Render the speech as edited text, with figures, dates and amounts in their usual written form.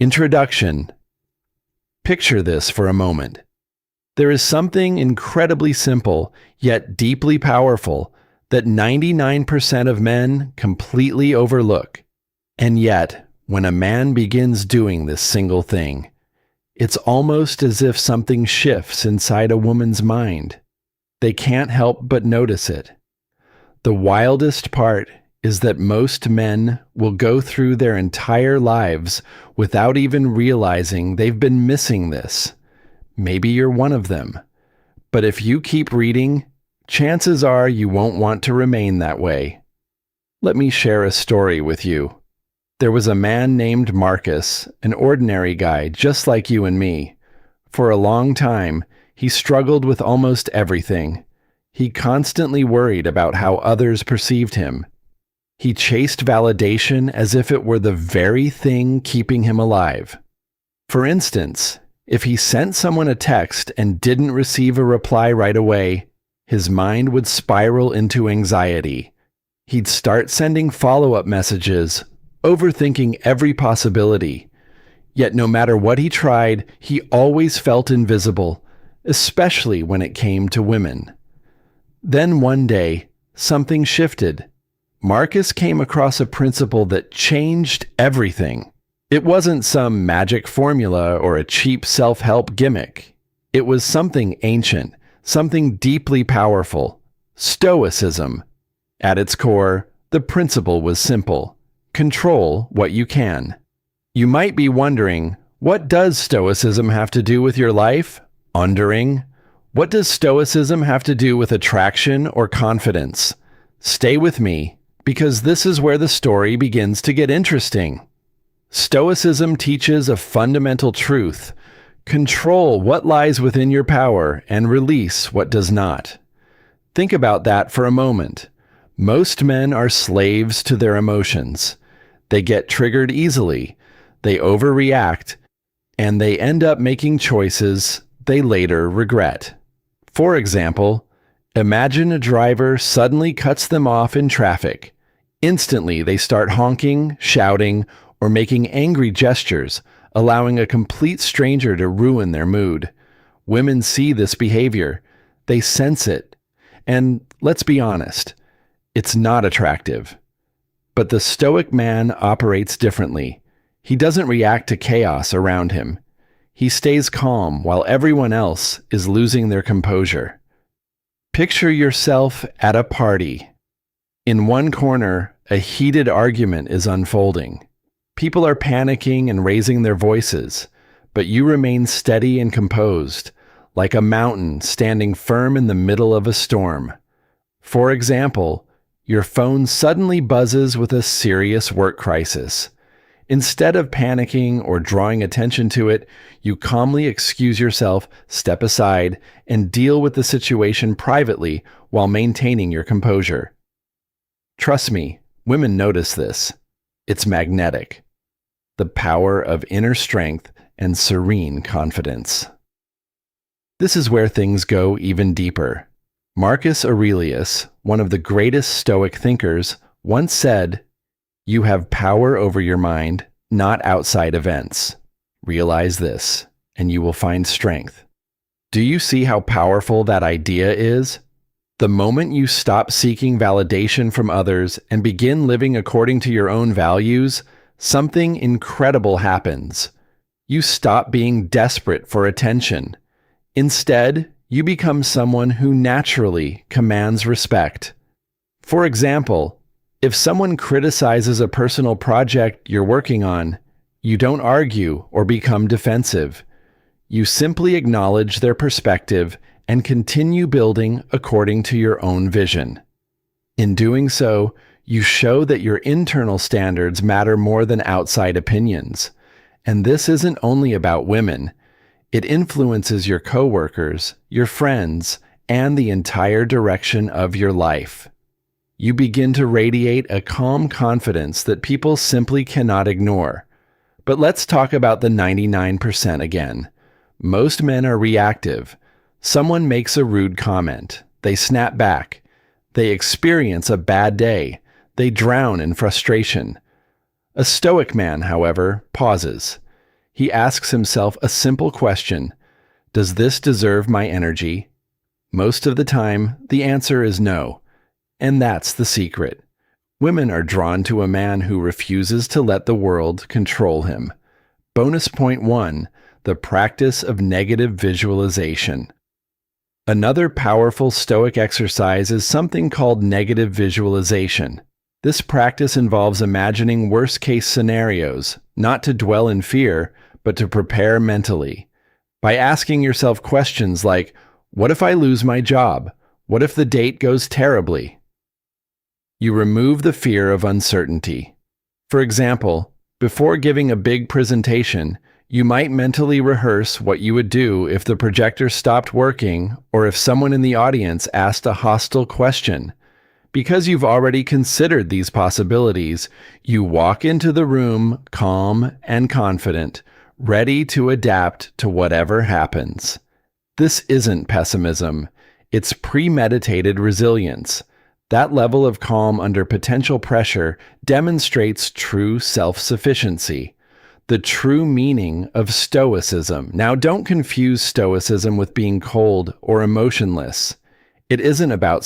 Introduction. Picture this for a moment. There is something incredibly simple, yet deeply powerful, that 99% of men completely overlook. And yet, when a man begins doing this single thing, it's almost as if something shifts inside a woman's mind. They can't help but notice it. The wildest part is that most men will go through their entire lives without even realizing they've been missing this. Maybe you're one of them. But if you keep reading, chances are you won't want to remain that way. Let me share a story with you. There was a man named Marcus, an ordinary guy just like you and me. For a long time, he struggled with almost everything. He constantly worried about how others perceived him. He chased validation as if it were the very thing keeping him alive. For instance, if he sent someone a text and didn't receive a reply right away, his mind would spiral into anxiety. He'd start sending follow-up messages, overthinking every possibility. Yet no matter what he tried, he always felt invisible, especially when it came to women. Then one day, something shifted. Marcus came across a principle that changed everything. It wasn't some magic formula or a cheap self-help gimmick. It was something ancient, something deeply powerful. Stoicism. At its core, the principle was simple. Control what you can. You might be wondering, what does Stoicism have to do with your life? What does Stoicism have to do with attraction or confidence? Stay with me, because this is where the story begins to get interesting. Stoicism teaches a fundamental truth. Control what lies within your power and release what does not. Think about that for a moment. Most men are slaves to their emotions. They get triggered easily, they overreact, and they end up making choices they later regret. For example, imagine a driver suddenly cuts them off in traffic. Instantly, they start honking, shouting, or making angry gestures, allowing a complete stranger to ruin their mood. Women see this behavior. They sense it. And let's be honest, it's not attractive. But the Stoic man operates differently. He doesn't react to chaos around him. He stays calm while everyone else is losing their composure. Picture yourself at a party. In one corner, a heated argument is unfolding. People are panicking and raising their voices, but you remain steady and composed, like a mountain standing firm in the middle of a storm. For example, your phone suddenly buzzes with a serious work crisis. Instead of panicking or drawing attention to it, you calmly excuse yourself, step aside, and deal with the situation privately while maintaining your composure. Trust me, women notice this. It's magnetic. The power of inner strength and serene confidence. This is where things go even deeper. Marcus Aurelius, one of the greatest Stoic thinkers, once said, "You have power over your mind, not outside events. Realize this, and you will find strength." Do you see how powerful that idea is? The moment you stop seeking validation from others and begin living according to your own values, something incredible happens. You stop being desperate for attention. Instead, you become someone who naturally commands respect. For example, if someone criticizes a personal project you're working on, you don't argue or become defensive. You simply acknowledge their perspective and continue building according to your own vision. In doing so, you show that your internal standards matter more than outside opinions. And this isn't only about women. It influences your coworkers, your friends, and the entire direction of your life. You begin to radiate a calm confidence that people simply cannot ignore. But let's talk about the 99% again. Most men are reactive. Someone makes a rude comment. They snap back. They experience a bad day. They drown in frustration. A Stoic man, however, pauses. He asks himself a simple question: does this deserve my energy? Most of the time, the answer is no. And that's the secret. Women are drawn to a man who refuses to let the world control him. Bonus point 1: the practice of negative visualization. Another powerful Stoic exercise is something called negative visualization. This practice involves imagining worst-case scenarios, not to dwell in fear, but to prepare mentally. By asking yourself questions like, what if I lose my job? What if the date goes terribly? You remove the fear of uncertainty. For example, before giving a big presentation, you might mentally rehearse what you would do if the projector stopped working or if someone in the audience asked a hostile question. Because you've already considered these possibilities, you walk into the room calm and confident, ready to adapt to whatever happens. This isn't pessimism. It's premeditated resilience. That level of calm under potential pressure demonstrates true self-sufficiency, the true meaning of Stoicism. Now, don't confuse Stoicism with being cold or emotionless. It isn't about